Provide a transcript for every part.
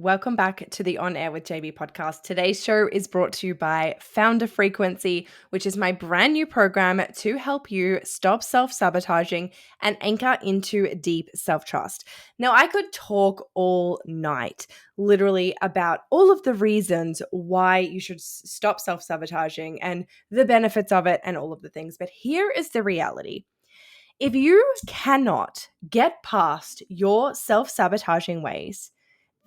Welcome back to the On Air with JB podcast. Today's show is brought to you by Founder Frequency, which is my brand new program to help you stop self-sabotaging and anchor into deep self-trust. Now, I could talk all night, literally, about all of the reasons why you should stop self-sabotaging and the benefits of it and all of the things. But here is the reality. If you cannot get past your self-sabotaging ways,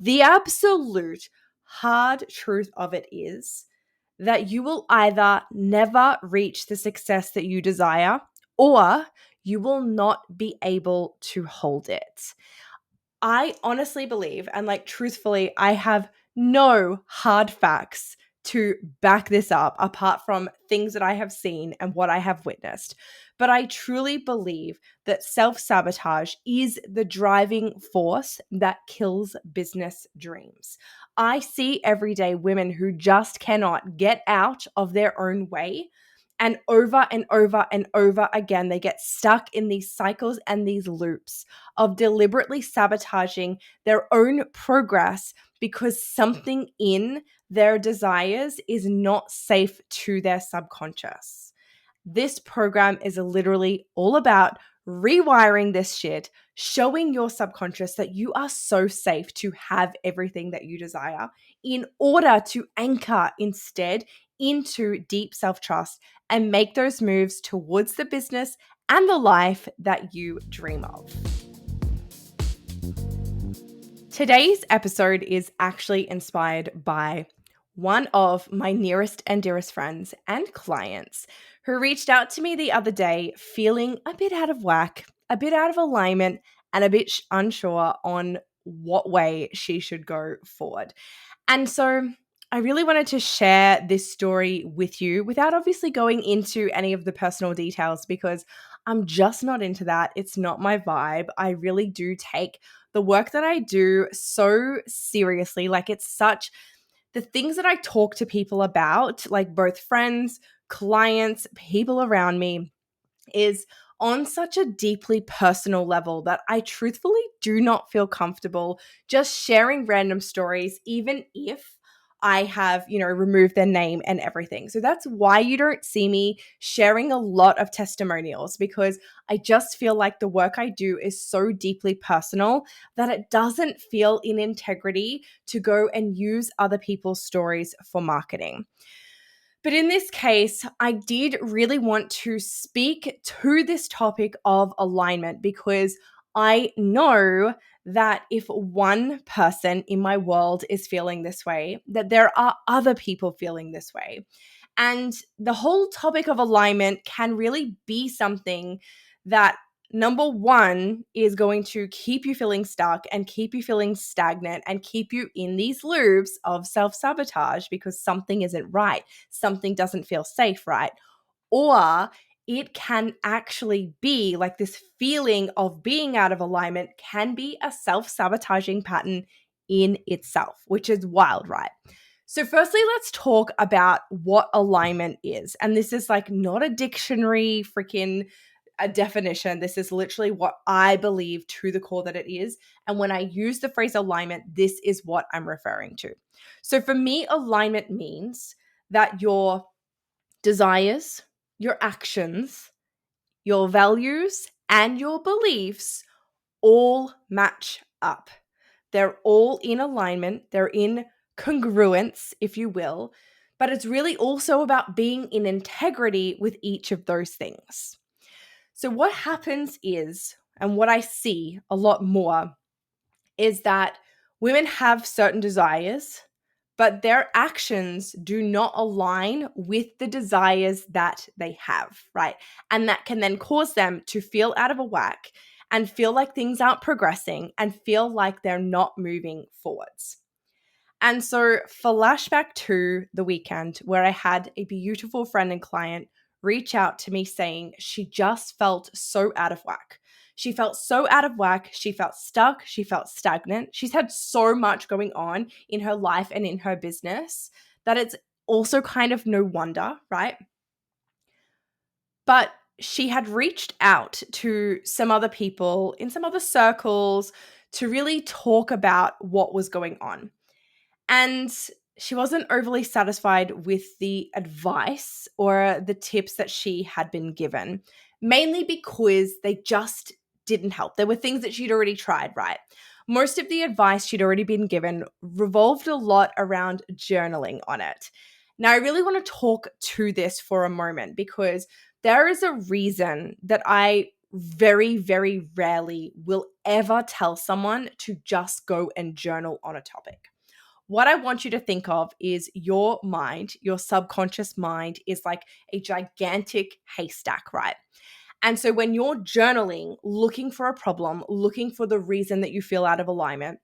the absolute hard truth of it is that you will either never reach the success that you desire or you will not be able to hold it. I honestly believe, and truthfully, I have no hard facts to back this up apart from things that I have seen and what I have witnessed. But I truly believe that self-sabotage is the driving force that kills business dreams. I see everyday women who just cannot get out of their own way. And over and over and over again, they get stuck in these cycles and these loops of deliberately sabotaging their own progress because something in their desires is not safe to their subconscious. This program is literally all about rewiring this shit, showing your subconscious that you are so safe to have everything that you desire in order to anchor instead into deep self-trust and make those moves towards the business and the life that you dream of. Today's episode is actually inspired by one of my nearest and dearest friends and clients who reached out to me the other day feeling a bit out of whack, a bit out of alignment, and a bit unsure on what way she should go forward. And so I really wanted to share this story with you without obviously going into any of the personal details because I'm just not into that. It's not my vibe. I really do take the work that I do so seriously. It's such the things that I talk to people about, like both friends, clients, people around me, is on such a deeply personal level that I truthfully do not feel comfortable just sharing random stories, even if I have, removed their name and everything. So that's why you don't see me sharing a lot of testimonials, because I just feel like the work I do is so deeply personal that it doesn't feel in integrity to go and use other people's stories for marketing. But in this case, I did really want to speak to this topic of alignment because I know that if one person in my world is feeling this way, that there are other people feeling this way. And the whole topic of alignment can really be something that, number one, is going to keep you feeling stuck and keep you feeling stagnant and keep you in these loops of self-sabotage because something isn't right. Something doesn't feel safe, right? Or it can actually be this feeling of being out of alignment can be a self-sabotaging pattern in itself, which is wild, right? So firstly, let's talk about what alignment is. And this is not a dictionary freaking a definition. This is literally what I believe to the core that it is. And when I use the phrase alignment, this is what I'm referring to. So for me, alignment means that your desires, your actions, your values, and your beliefs all match up. They're all in alignment. They're in congruence, if you will. But it's really also about being in integrity with each of those things. So what happens is, and what I see a lot more, is that women have certain desires, but their actions do not align with the desires that they have, right? And that can then cause them to feel out of a whack and feel like things aren't progressing and feel like they're not moving forwards. And so flashback to the weekend where I had a beautiful friend and client reach out to me saying she just felt so out of whack. She felt so out of whack. She felt stuck. She felt stagnant. She's had so much going on in her life and in her business that it's also kind of no wonder, right? But she had reached out to some other people in some other circles to really talk about what was going on. And she wasn't overly satisfied with the advice or the tips that she had been given, mainly because they just didn't help. There were things that she'd already tried, right? Most of the advice she'd already been given revolved a lot around journaling on it. Now, I really want to talk to this for a moment because there is a reason that I very, very rarely will ever tell someone to just go and journal on a topic. What I want you to think of is your mind, your subconscious mind is like a gigantic haystack, right? And so when you're journaling, looking for a problem, looking for the reason that you feel out of alignment,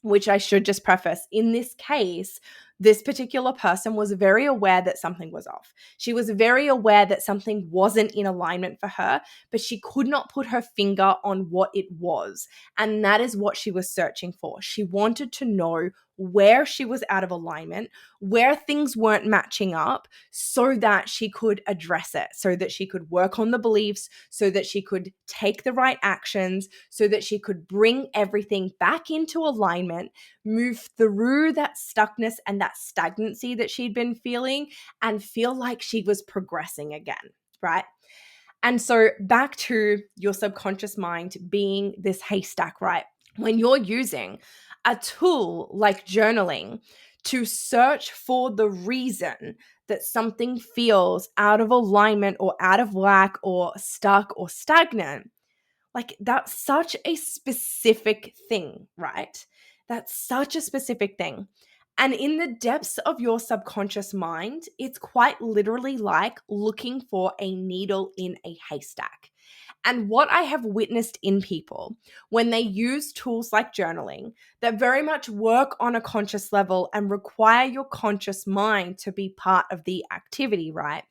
which I should just preface, in this case, this particular person was very aware that something was off. She was very aware that something wasn't in alignment for her, but she could not put her finger on what it was. And that is what she was searching for. She wanted to know where she was out of alignment, where things weren't matching up, so that she could address it, so that she could work on the beliefs, so that she could take the right actions, so that she could bring everything back into alignment, move through that stuckness and that stagnancy that she'd been feeling, and feel like she was progressing again, right? And so back to your subconscious mind being this haystack, right? When you're using a tool like journaling to search for the reason that something feels out of alignment or out of whack or stuck or stagnant, like that's such a specific thing, right? That's such a specific thing. And in the depths of your subconscious mind, it's quite literally like looking for a needle in a haystack. And what I have witnessed in people when they use tools like journaling that very much work on a conscious level and require your conscious mind to be part of the activity, right?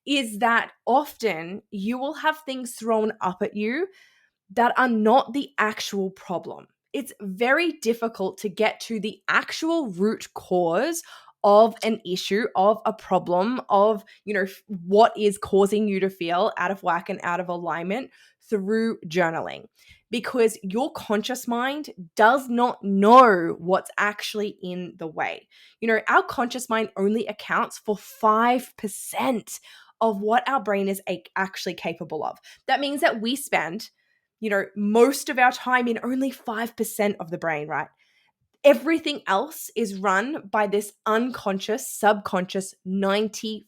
Is that often you will have things thrown up at you that are not the actual problem. It's very difficult to get to the actual root cause of an issue, of a problem, of, what is causing you to feel out of whack and out of alignment through journaling. Because your conscious mind does not know what's actually in the way. Our conscious mind only accounts for 5% of what our brain is actually capable of. That means that we spend most of our time in only 5% of the brain, right? Everything else is run by this unconscious, subconscious 95%.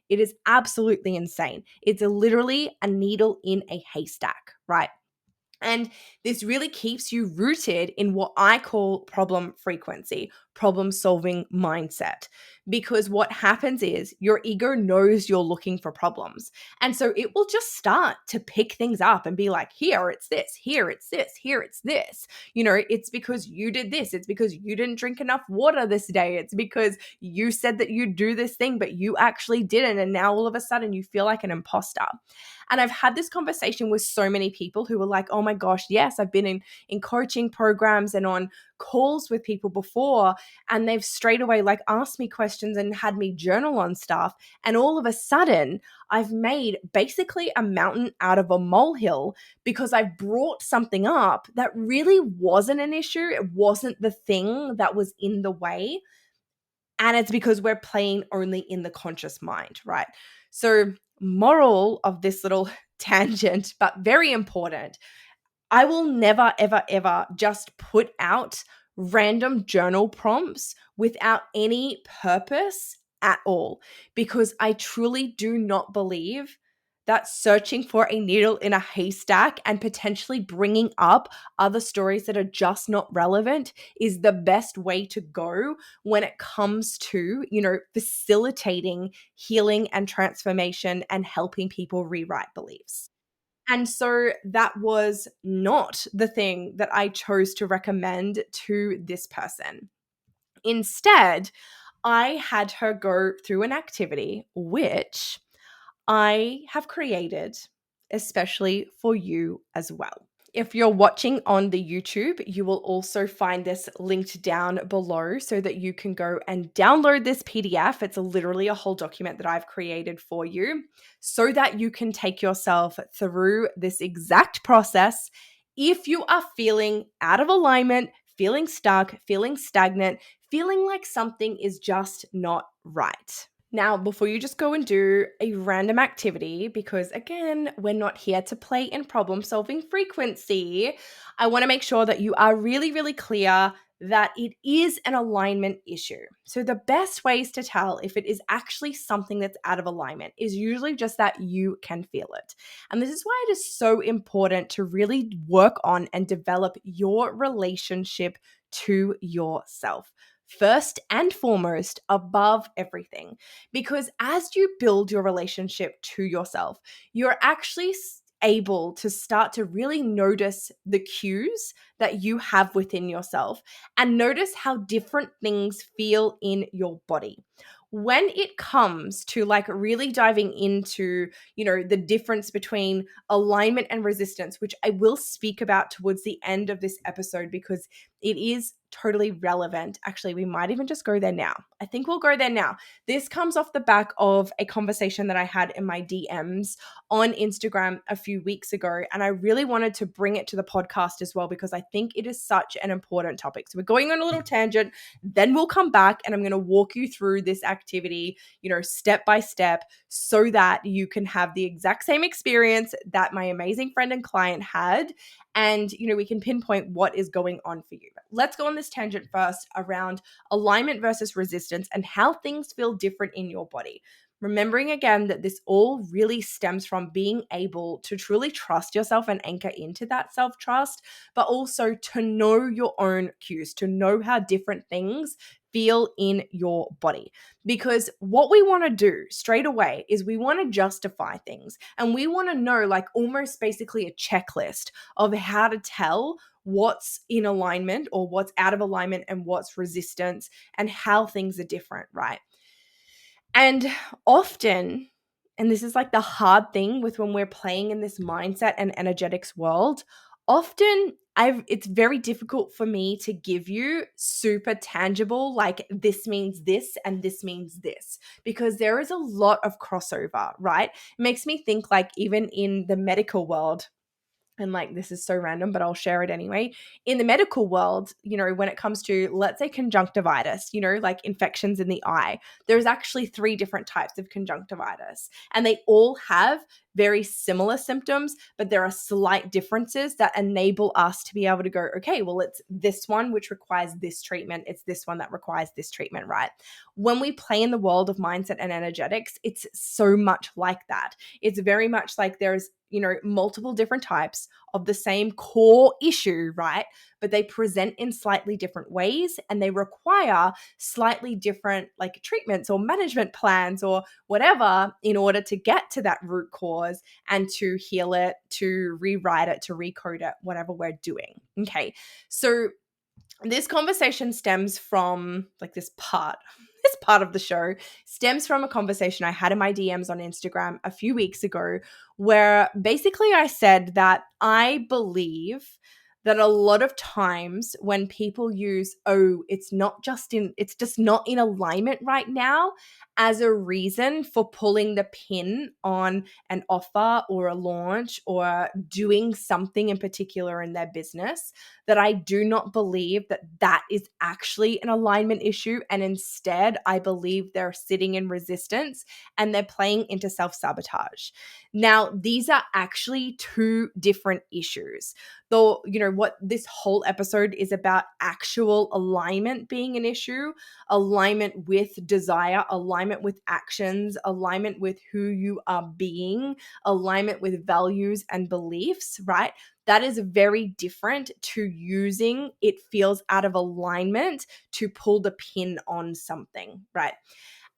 It is absolutely insane. It's literally a needle in a haystack, right? And this really keeps you rooted in what I call problem frequency, problem solving mindset. Because what happens is your ego knows you're looking for problems. And so it will just start to pick things up and be like, here it's this, here it's this, here it's this. It's because you did this. It's because you didn't drink enough water this day. It's because you said that you'd do this thing, but you actually didn't. And now all of a sudden you feel like an imposter. And I've had this conversation with so many people who were like, oh my gosh, yes, I've been in coaching programs and on calls with people before, and they've straight away like asked me questions and had me journal on stuff. And all of a sudden, I've made basically a mountain out of a molehill because I've brought something up that really wasn't an issue. It wasn't the thing that was in the way. And it's because we're playing only in the conscious mind, right? So, moral of this little tangent, but very important, I will never, ever, ever just put out random journal prompts without any purpose at all, because I truly do not believe that searching for a needle in a haystack and potentially bringing up other stories that are just not relevant is the best way to go when it comes to, facilitating healing and transformation and helping people rewrite beliefs. And so that was not the thing that I chose to recommend to this person. Instead, I had her go through an activity which I have created especially for you as well. If you're watching on the YouTube, you will also find this linked down below so that you can go and download this PDF. It's literally a whole document that I've created for you so that you can take yourself through this exact process if you are feeling out of alignment, feeling stuck, feeling stagnant, feeling like something is just not right. Now, before you just go and do a random activity, because again, we're not here to play in problem solving frequency, I want to make sure that you are really, really clear that it is an alignment issue. So, the best ways to tell if it is actually something that's out of alignment is usually just that you can feel it. And this is why it is so important to really work on and develop your relationship to yourself. First and foremost, above everything. Because as you build your relationship to yourself, you're actually able to start to really notice the cues that you have within yourself and notice how different things feel in your body. When it comes to like really diving into, the difference between alignment and resistance, which I will speak about towards the end of this episode because it is totally relevant. Actually, we might even just go there now. I think we'll go there now. This comes off the back of a conversation that I had in my DMs on Instagram a few weeks ago. And I really wanted to bring it to the podcast as well because I think it is such an important topic. So we're going on a little tangent, then we'll come back and I'm going to walk you through this activity, step by step so that you can have the exact same experience that my amazing friend and client had. And, we can pinpoint what is going on for you. Let's go on this tangent first around alignment versus resistance and how things feel different in your body. Remembering again that this all really stems from being able to truly trust yourself and anchor into that self-trust, but also to know your own cues, to know how different things feel in your body. Because what we want to do straight away is we want to justify things and we want to know, like, almost basically a checklist of how to tell what's in alignment or what's out of alignment and what's resistance and how things are different, right? And often, and this is like the hard thing with when we're playing in this mindset and energetics world, often it's very difficult for me to give you super tangible, like this means this and this means this, because there is a lot of crossover, right? It makes me think like even in the medical world, and like this is so random, but I'll share it anyway. In the medical world, when it comes to, let's say, conjunctivitis, like infections in the eye, there's actually 3 different types of conjunctivitis, and they all have very similar symptoms, but there are slight differences that enable us to be able to go, okay, well, it's this one which requires this treatment. It's this one that requires this treatment, right? When we play in the world of mindset and energetics, it's so much like that. It's very much like there's multiple different types of the same core issue, right? But they present in slightly different ways and they require slightly different like treatments or management plans or whatever in order to get to that root cause and to heal it, to rewrite it, to recode it, whatever we're doing. Okay. So this conversation stems from like this part of the show stems from a conversation I had in my DMs on Instagram a few weeks ago, where basically I said that I believe that a lot of times when people use, it's just not in alignment right now, as a reason for pulling the pin on an offer or a launch or doing something in particular in their business, that I do not believe that that is actually an alignment issue. And instead, I believe they're sitting in resistance and they're playing into self-sabotage. Now, these are actually 2 different issues. Though, what this whole episode is about, actual alignment being an issue, alignment with desire, alignment with actions, alignment with who you are being, alignment with values and beliefs, right? That is very different to using it feels out of alignment to pull the pin on something, right?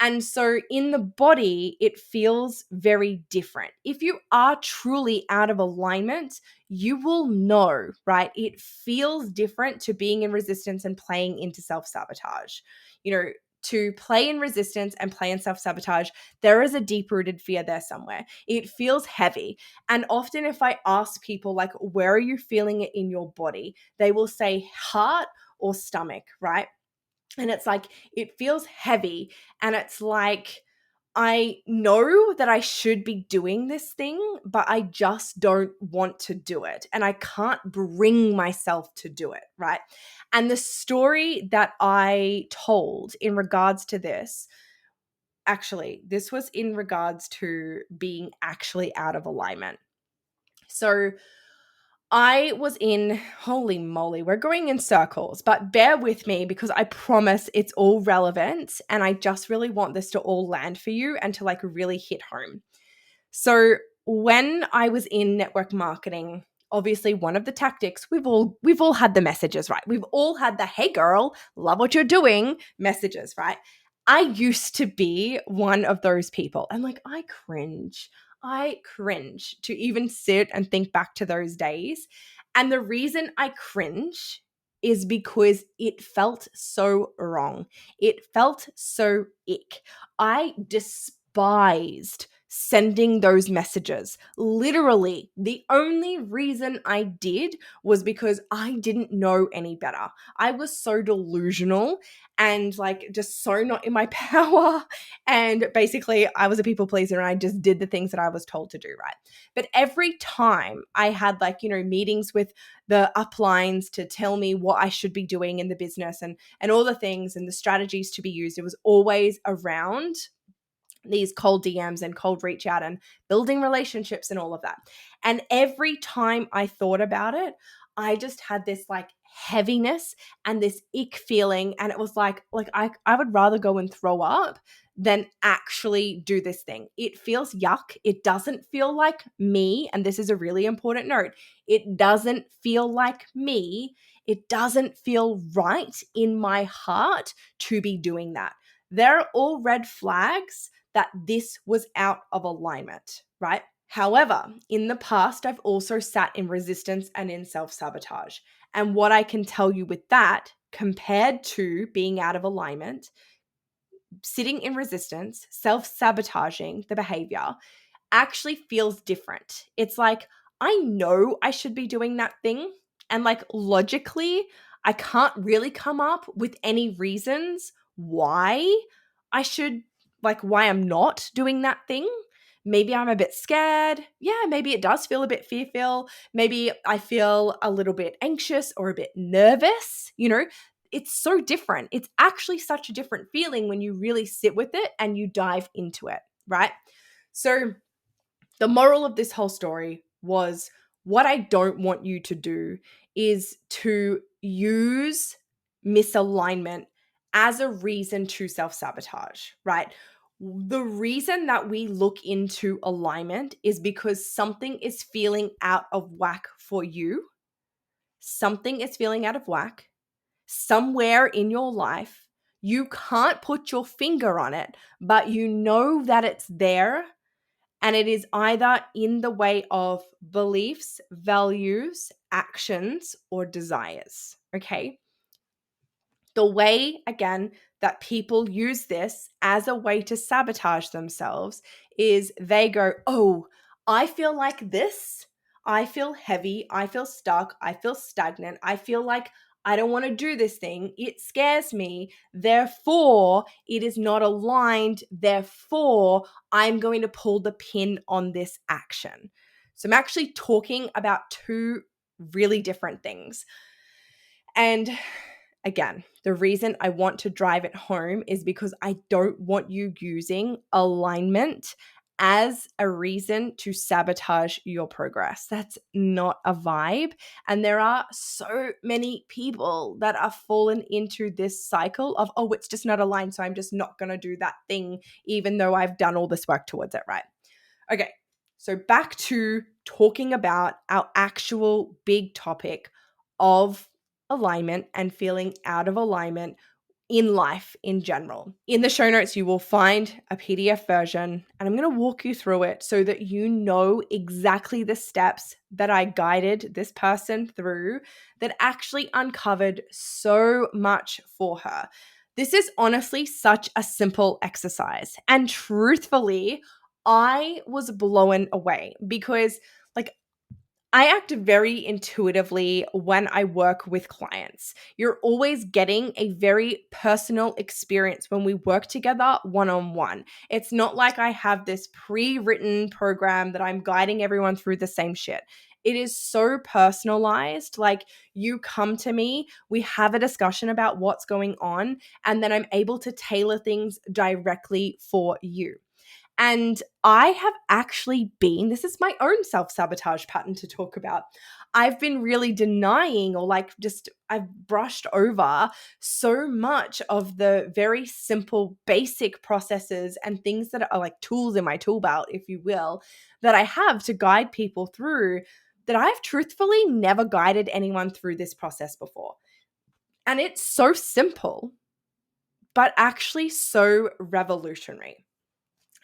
And so in the body, it feels very different. If you are truly out of alignment, you will know, right? It feels different to being in resistance and playing into self-sabotage. To play in resistance and play in self-sabotage, there is a deep-rooted fear there somewhere. It feels heavy. And often if I ask people, like, where are you feeling it in your body? They will say heart or stomach, right? And it's like, it feels heavy. And it's like, I know that I should be doing this thing, but I just don't want to do it. And I can't bring myself to do it, right? And the story that I told in regards to this, actually, this was in regards to being actually out of alignment. So I was in, holy moly, we're going in circles, but bear with me because I promise it's all relevant and I just really want this to all land for you and to like really hit home. So when I was in network marketing, obviously one of the tactics, we've all had the messages, right? We've all had the hey girl, love what you're doing messages, right? I used to be one of those people. And like I cringe. I cringe to even sit and think back to those days. And the reason I cringe is because it felt so wrong. It felt so ick. I despised sending those messages. Literally, the only reason I did was because I didn't know any better. I was so delusional and like just so not in my power. And basically, I was a people pleaser and I just did the things that I was told to do, right? But every time I had like, meetings with the uplines to tell me what I should be doing in the business and all the things and the strategies to be used, it was always around these cold DMs and cold reach out and building relationships and all of that. And every time I thought about it, I just had this like heaviness and this ick feeling. And it was like I would rather go and throw up than actually do this thing. It feels yuck. It doesn't feel like me. And this is a really important note. It doesn't feel like me. It doesn't feel right in my heart to be doing that. They're all red flags that this was out of alignment, right? However, in the past, I've also sat in resistance and in self-sabotage. And what I can tell you with that, compared to being out of alignment, sitting in resistance, self-sabotaging the behavior, actually feels different. It's like, I know I should be doing that thing. And like logically, I can't really come up with any reasons why I should, like, why I'm not doing that thing. Maybe I'm a bit scared. Yeah, maybe it does feel a bit fearful. Maybe I feel a little bit anxious or a bit nervous. It's so different. It's actually such a different feeling when you really sit with it and you dive into it, right? So, the moral of this whole story was what I don't want you to do is to use misalignment as a reason to self-sabotage, right? The reason that we look into alignment is because something is feeling out of whack for you. Something is feeling out of whack somewhere in your life. You can't put your finger on it, but you know that it's there. And it is either in the way of beliefs, values, actions, or desires. Okay. The way, again, that people use this as a way to sabotage themselves is they go, oh, I feel like this. I feel heavy. I feel stuck. I feel stagnant. I feel like I don't want to do this thing. It scares me. Therefore, it is not aligned. Therefore, I'm going to pull the pin on this action. So I'm actually talking about two really different things. And again, the reason I want to drive it home is because I don't want you using alignment as a reason to sabotage your progress. That's not a vibe. And there are so many people that are fallen into this cycle of, oh, it's just not aligned, so I'm just not going to do that thing, even though I've done all this work towards it, right? Okay, so back to talking about our actual big topic of alignment and feeling out of alignment in life in general. In the show notes, you will find a PDF version, and I'm going to walk you through it so that you know exactly the steps that I guided this person through that actually uncovered so much for her. This is honestly such a simple exercise. And truthfully, I was blown away because, like, I act very intuitively when I work with clients. You're always getting a very personal experience when we work together one on one. It's not like I have this pre written program that I'm guiding everyone through the same shit. It is so personalized. Like, you come to me, we have a discussion about what's going on, and then I'm able to tailor things directly for you. And I have actually been, this is my own self sabotage pattern to talk about. I've been really denying, or like just, I've brushed over so much of the very simple, basic processes and things that are like tools in my tool belt, if you will, that I have to guide people through, that I've truthfully never guided anyone through this process before. And it's so simple, but actually so revolutionary.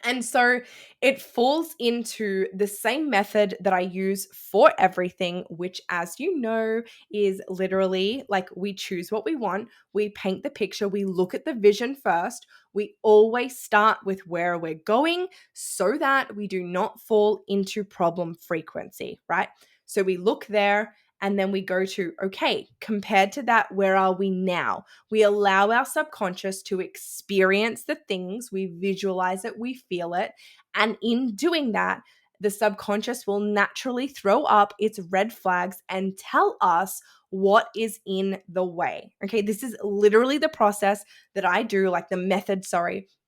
And so it falls into the same method that I use for everything, which, as you know, is literally like we choose what we want, we paint the picture, we look at the vision first. We always start with where we're going so that we do not fall into problem frequency, right? So we look there. And then we go to, okay, compared to that, where are we now? We allow our subconscious to experience the things, we visualize it, we feel it. And in doing that, the subconscious will naturally throw up its red flags and tell us what is in the way. Okay, this is literally the process that I do, like the method,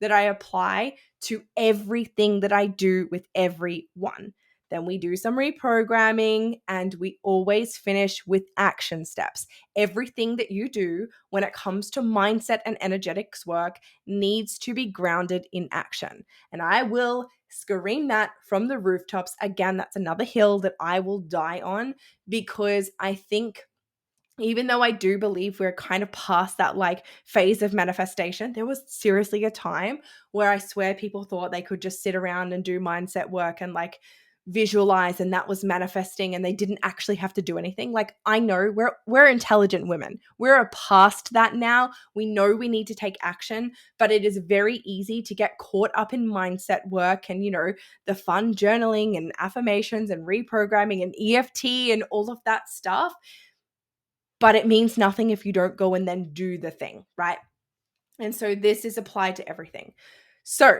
that I apply to everything that I do with everyone. Then we do some reprogramming and we always finish with action steps. Everything that you do when it comes to mindset and energetics work needs to be grounded in action. And I will scream that from the rooftops. Again, that's another hill that I will die on, because I think, even though I do believe we're kind of past that like phase of manifestation, there was seriously a time where I swear people thought they could just sit around and do mindset work and like visualize, and that was manifesting, and they didn't actually have to do anything. Like, I know we're intelligent women. We're past that now. We know we need to take action, but it is very easy to get caught up in mindset work and, the fun journaling and affirmations and reprogramming and EFT and all of that stuff. But it means nothing if you don't go and then do the thing, right? And so this is applied to everything. So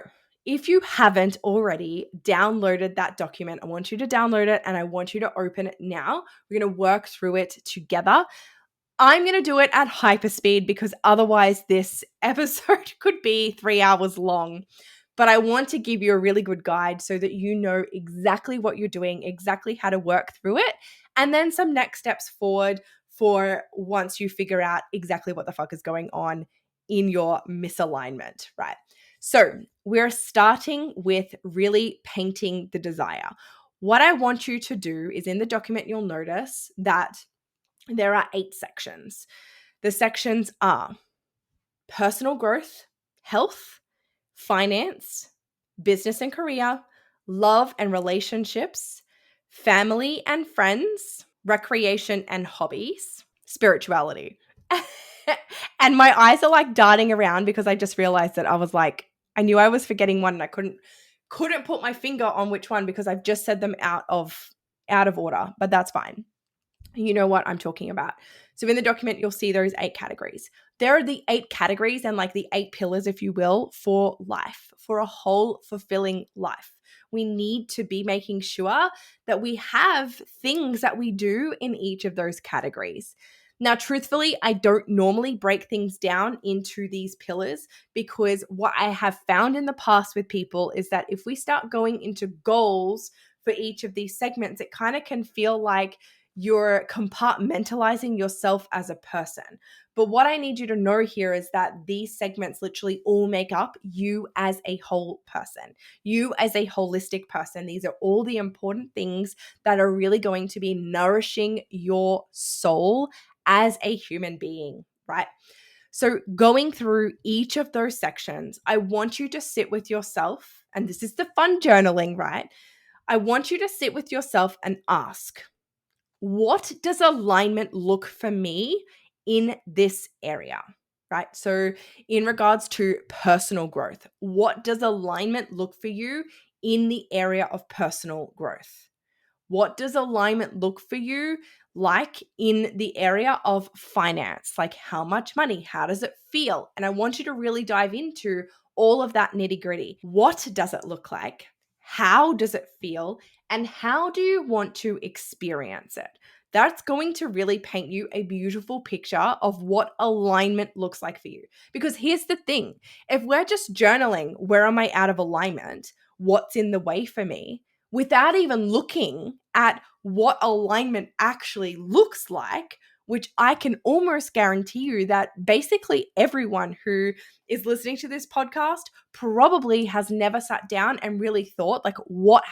if you haven't already downloaded that document, I want you to download it and I want you to open it now. We're going to work through it together. I'm going to do it at hyperspeed because otherwise this episode could be 3 hours long. But I want to give you a really good guide so that you know exactly what you're doing, exactly how to work through it, and then some next steps forward for once you figure out exactly what the fuck is going on in your misalignment, right? So we're starting with really painting the desire. What I want you to do is, in the document, you'll notice that there are 8 sections. The sections are personal growth, health, finance, business and career, love and relationships, family and friends, recreation and hobbies, spirituality. And my eyes are like darting around because I just realized that I knew I was forgetting one and I couldn't put my finger on which one because I've just said them out of order, but that's fine. You know what I'm talking about. So in the document, you'll see those 8 categories. There are the 8 categories and like the 8 pillars, if you will, for life, for a whole fulfilling life. We need to be making sure that we have things that we do in each of those categories. Now, truthfully, I don't normally break things down into these pillars because what I have found in the past with people is that if we start going into goals for each of these segments, it kind of can feel like you're compartmentalizing yourself as a person. But what I need you to know here is that these segments literally all make up you as a whole person, you as a holistic person. These are all the important things that are really going to be nourishing your soul as a human being, right? So going through each of those sections, I want you to sit with yourself, and this is the fun journaling, right? I want you to sit with yourself and ask, what does alignment look for me in this area, right? So in regards to personal growth, what does alignment look for you in the area of personal growth? What does alignment look for you like in the area of finance? Like how much money? How does it feel? And I want you to really dive into all of that nitty gritty. What does it look like? How does it feel? And how do you want to experience it? That's going to really paint you a beautiful picture of what alignment looks like for you. Because here's the thing, if we're just journaling, where am I out of alignment? What's in the way for me? Without even looking at what alignment actually looks like, which I can almost guarantee you that basically everyone who is listening to this podcast probably has never sat down and really thought like what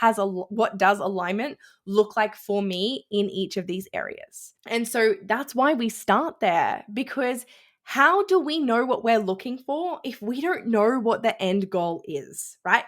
does alignment look like for me in each of these areas. And so that's why we start there, because how do we know what we're looking for if we don't know what the end goal is, right?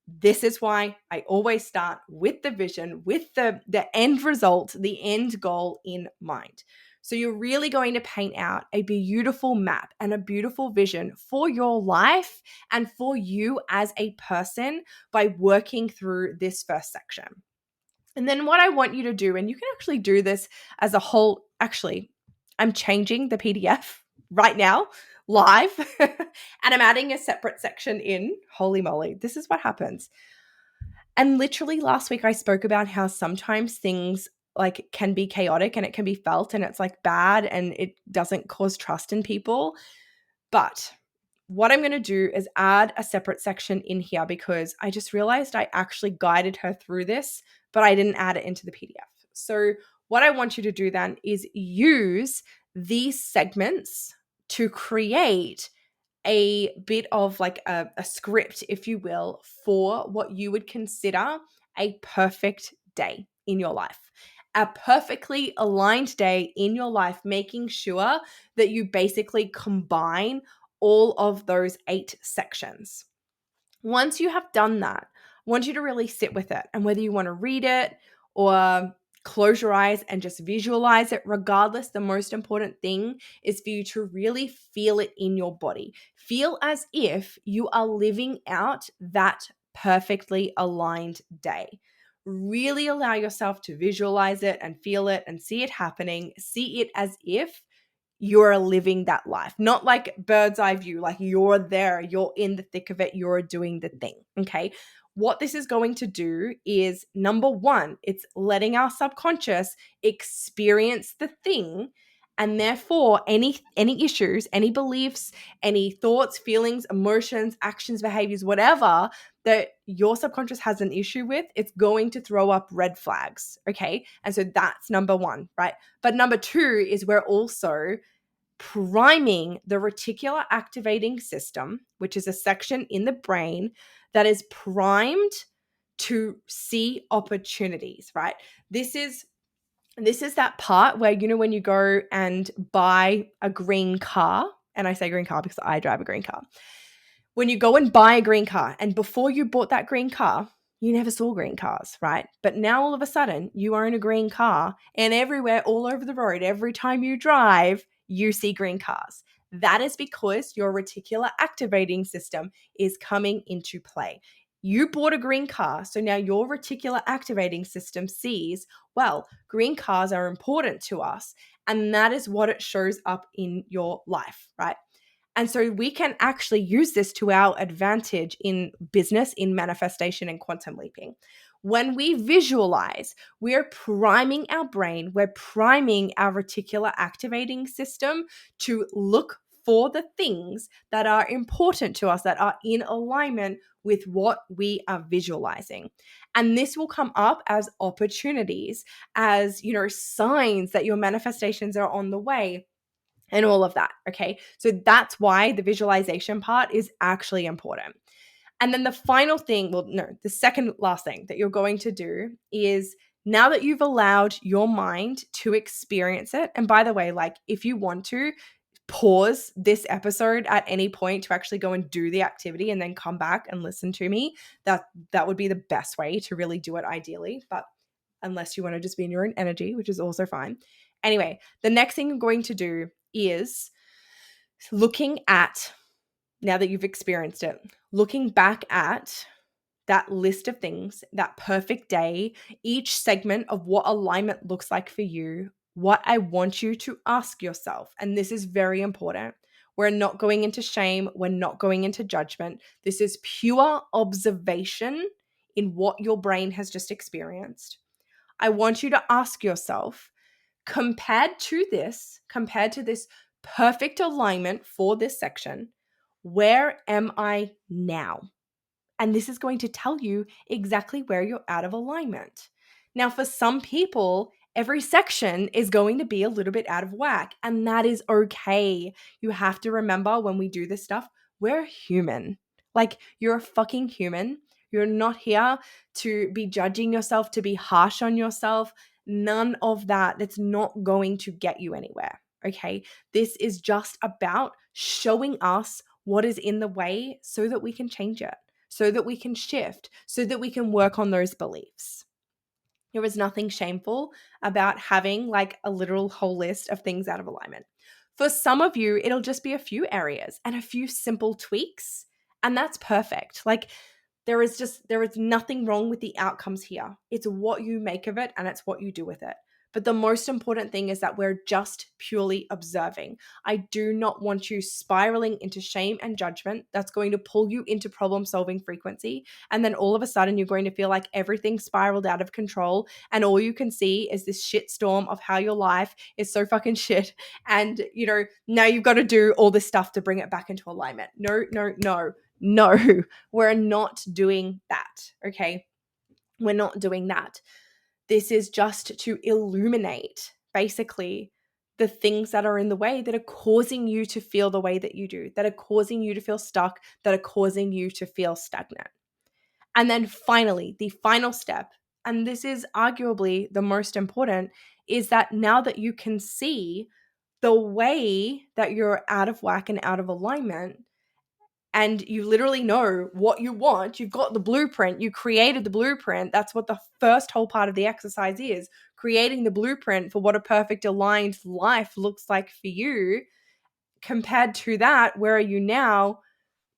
This is why I always start with the vision, with the end result, the end goal in mind. So you're really going to paint out a beautiful map and a beautiful vision for your life and for you as a person by working through this first section. And then what I want you to do, and you can actually do this as a whole, actually, I'm changing the PDF right now, live, and I'm adding a separate section in. Holy moly, this is what happens. And literally last week I spoke about how sometimes things like can be chaotic and it can be felt and it's like bad and it doesn't cause trust in people. But what I'm going to do is add a separate section in here because I just realized I actually guided her through this, but I didn't add it into the PDF. So what I want you to do then is use these segments to create a bit of like a script, if you will, for what you would consider a perfect day in your life. A perfectly aligned day in your life, making sure that you basically combine all of those 8 sections. Once you have done that, I want you to really sit with it. And whether you want to read it or close your eyes and just visualize it, regardless, the most important thing is for you to really feel it in your body. Feel as if you are living out that perfectly aligned day. Really allow yourself to visualize it and feel it and see it happening. See it as if you're living that life, not like bird's eye view, like you're there, you're in the thick of it, you're doing the thing. Okay. What this is going to do is number one, it's letting our subconscious experience the thing. And therefore, any issues, any beliefs, any thoughts, feelings, emotions, actions, behaviors, whatever that your subconscious has an issue with, it's going to throw up red flags. Okay. And so that's number one, right? But number two is we're also priming the reticular activating system, which is a section in the brain that is primed to see opportunities, right? This is that part where, you know, when you go and buy a green car, and I say green car because I drive a green car. When you go and buy a green car, and before you bought that green car, you never saw green cars, right? But now all of a sudden you own a green car, and everywhere, all over the road, every time you drive, you see green cars. That is because your reticular activating system is coming into play. You bought a green car, so now your reticular activating system sees, well, green cars are important to us, and that is what it shows up in your life, right? And so we can actually use this to our advantage in business, in manifestation, and quantum leaping. When we visualize, we're priming our brain, we're priming our reticular activating system to look for the things that are important to us, that are in alignment with what we are visualizing. And this will come up as opportunities, as, you know, signs that your manifestations are on the way, and all of that. Okay. So that's why the visualization part is actually important. And then the final thing, well, no, the second last thing that you're going to do is, now that you've allowed your mind to experience it, and by the way, like if you want to pause this episode at any point to actually go and do the activity and then come back and listen to me, that would be the best way to really do it ideally. But unless you want to just be in your own energy, which is also fine. Anyway, the next thing I'm going to do is looking at, now that you've experienced it, looking back at that list of things, that perfect day, each segment of what alignment looks like for you, what I want you to ask yourself, and this is very important. We're not going into shame. We're not going into judgment. This is pure observation in what your brain has just experienced. I want you to ask yourself, compared to this perfect alignment for this section, where am I now? And this is going to tell you exactly where you're out of alignment. Now, for some people, every section is going to be a little bit out of whack, and that is okay. You have to remember when we do this stuff, we're human. Like, you're a fucking human. You're not here to be judging yourself, to be harsh on yourself. None of that. That's not going to get you anywhere. Okay. This is just about showing us what is in the way so that we can change it, so that we can shift, so that we can work on those beliefs. There is nothing shameful about having like a literal whole list of things out of alignment. For some of you, it'll just be a few areas and a few simple tweaks, and that's perfect. Like, there is nothing wrong with the outcomes here. It's what you make of it and it's what you do with it. But the most important thing is that we're just purely observing. I do not want you spiraling into shame and judgment. That's going to pull you into problem solving frequency. And then all of a sudden, you're going to feel like everything spiraled out of control. And all you can see is this shit storm of how your life is so fucking shit. And, now you've got to do all this stuff to bring it back into alignment. No, no, no, no. We're not doing that. Okay. We're not doing that. This is just to illuminate basically the things that are in the way that are causing you to feel the way that you do, that are causing you to feel stuck, that are causing you to feel stagnant. And then finally, the final step, and this is arguably the most important, is that now that you can see the way that you're out of whack and out of alignment, and you literally know what you want, you've got the blueprint, you created the blueprint. That's what the first whole part of the exercise is, creating the blueprint for what a perfect aligned life looks like for you. Compared to that, where are you now?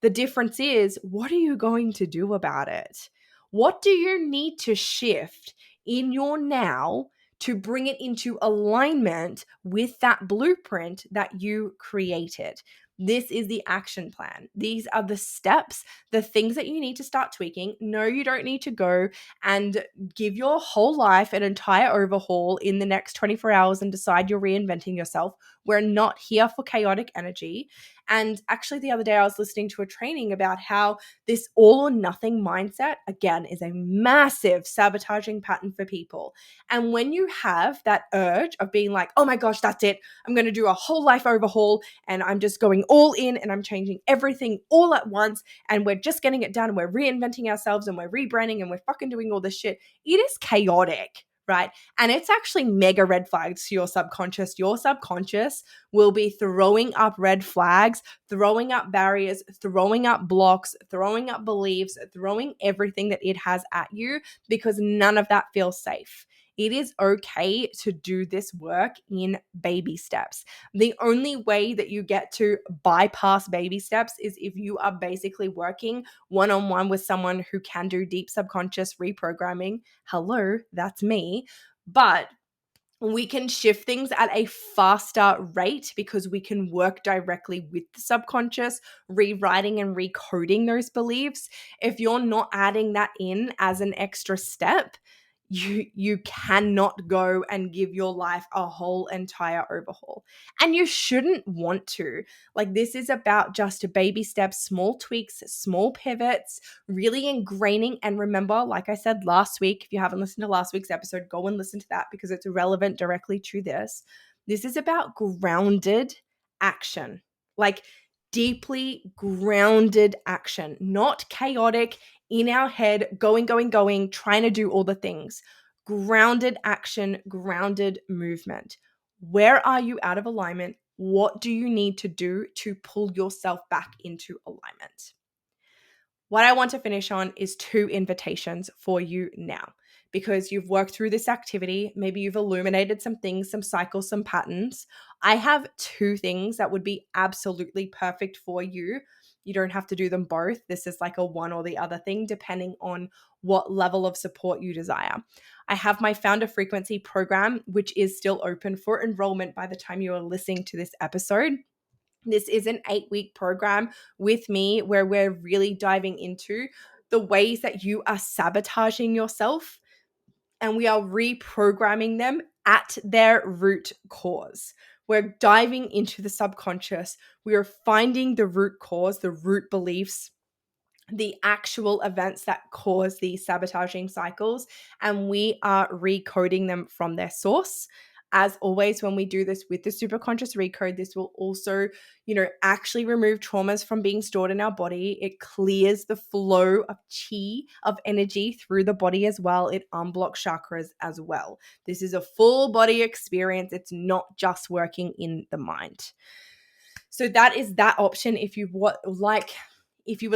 The difference is, what are you going to do about it? What do you need to shift in your now to bring it into alignment with that blueprint that you created? This is the action plan. These are the steps, the things that you need to start tweaking. No, you don't need to go and give your whole life an entire overhaul in the next 24 hours and decide you're reinventing yourself. We're not here for chaotic energy. And actually, the other day I was listening to a training about how this all or nothing mindset, again, is a massive sabotaging pattern for people. And when you have that urge of being like, oh my gosh, that's it, I'm going to do a whole life overhaul and I'm just going all in and I'm changing everything all at once and we're just getting it done and we're reinventing ourselves and we're rebranding and we're fucking doing all this shit, it is chaotic. Right. And it's actually mega red flags to your subconscious. Your subconscious will be throwing up red flags, throwing up barriers, throwing up blocks, throwing up beliefs, throwing everything that it has at you because none of that feels safe. It is okay to do this work in baby steps. The only way that you get to bypass baby steps is if you are basically working one-on-one with someone who can do deep subconscious reprogramming. Hello, that's me. But we can shift things at a faster rate because we can work directly with the subconscious, rewriting and recoding those beliefs. If you're not adding that in as an extra step, you cannot go and give your life a whole entire overhaul. And you shouldn't want to. Like, this is about just baby steps, small tweaks, small pivots, really ingraining. And remember, like I said last week, if you haven't listened to last week's episode, go and listen to that because it's relevant directly to this. This is about grounded action, like deeply grounded action, not chaotic, in our head, going, trying to do all the things. Grounded action, grounded movement. Where are you out of alignment? What do you need to do to pull yourself back into alignment? What I want to finish on is 2 invitations for you now. because you've worked through this activity. Maybe you've illuminated some things, some cycles, some patterns. I have 2 things that would be absolutely perfect for you. You don't have to do them both. This is like a one or the other thing, depending on what level of support you desire. I have my Founder Frequency program, which is still open for enrollment by the time you are listening to this episode. This is an 8-week program with me where we're really diving into the ways that you are sabotaging yourself, and we are reprogramming them at their root cause. We're diving into the subconscious. We are finding the root cause, the root beliefs, the actual events that cause these sabotaging cycles, and we are recoding them from their source. As always, when we do this with the superconscious recode, this will also, actually remove traumas from being stored in our body. It clears the flow of chi, of energy through the body as well. It unblocks chakras as well. This is a full body experience. It's not just working in the mind. So that is that option if you would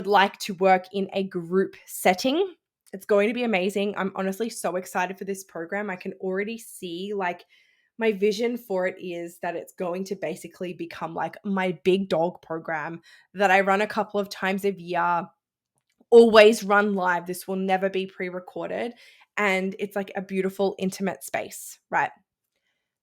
like to work in a group setting. It's going to be amazing. I'm honestly so excited for this program. I can already see my vision for it is that it's going to basically become like my big dog program that I run a couple of times a year, always run live. This will never be pre-recorded. And it's like a beautiful, intimate space, right?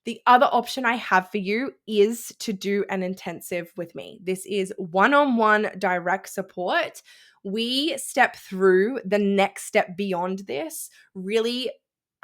The other option I have for you is to do an intensive with me. This is one-on-one direct support. We step through the next step beyond this, really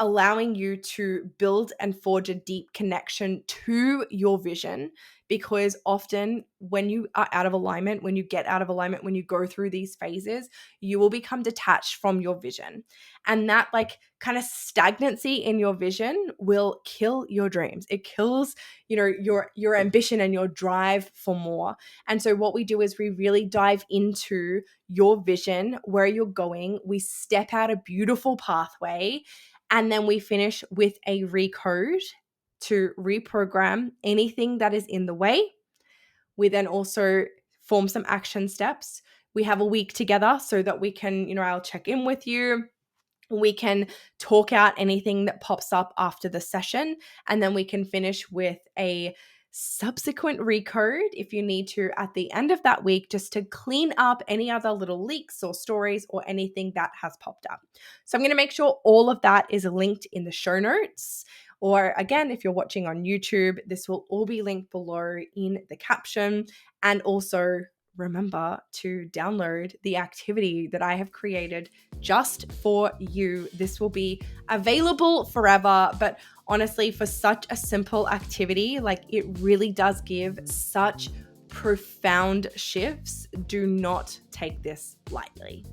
allowing you to build and forge a deep connection to your vision, because often when you are out of alignment, when you get out of alignment, when you go through these phases, you will become detached from your vision. And that kind of stagnancy in your vision will kill your dreams. It kills, your ambition and your drive for more. And so what we do is we really dive into your vision, where you're going. We step out a beautiful pathway, and then we finish with a recode to reprogram anything that is in the way. We then also form some action steps. We have a week together so that we can, I'll check in with you. We can talk out anything that pops up after the session, and then we can finish with a subsequent recode if you need to at the end of that week, just to clean up any other little leaks or stories or anything that has popped up. So I'm going to make sure all of that is linked in the show notes. Or again, if you're watching on YouTube, this will all be linked below in the caption. And also remember to download the activity that I have created just for you. This will be available forever, but honestly, for such a simple activity, it really does give such profound shifts. Do not take this lightly.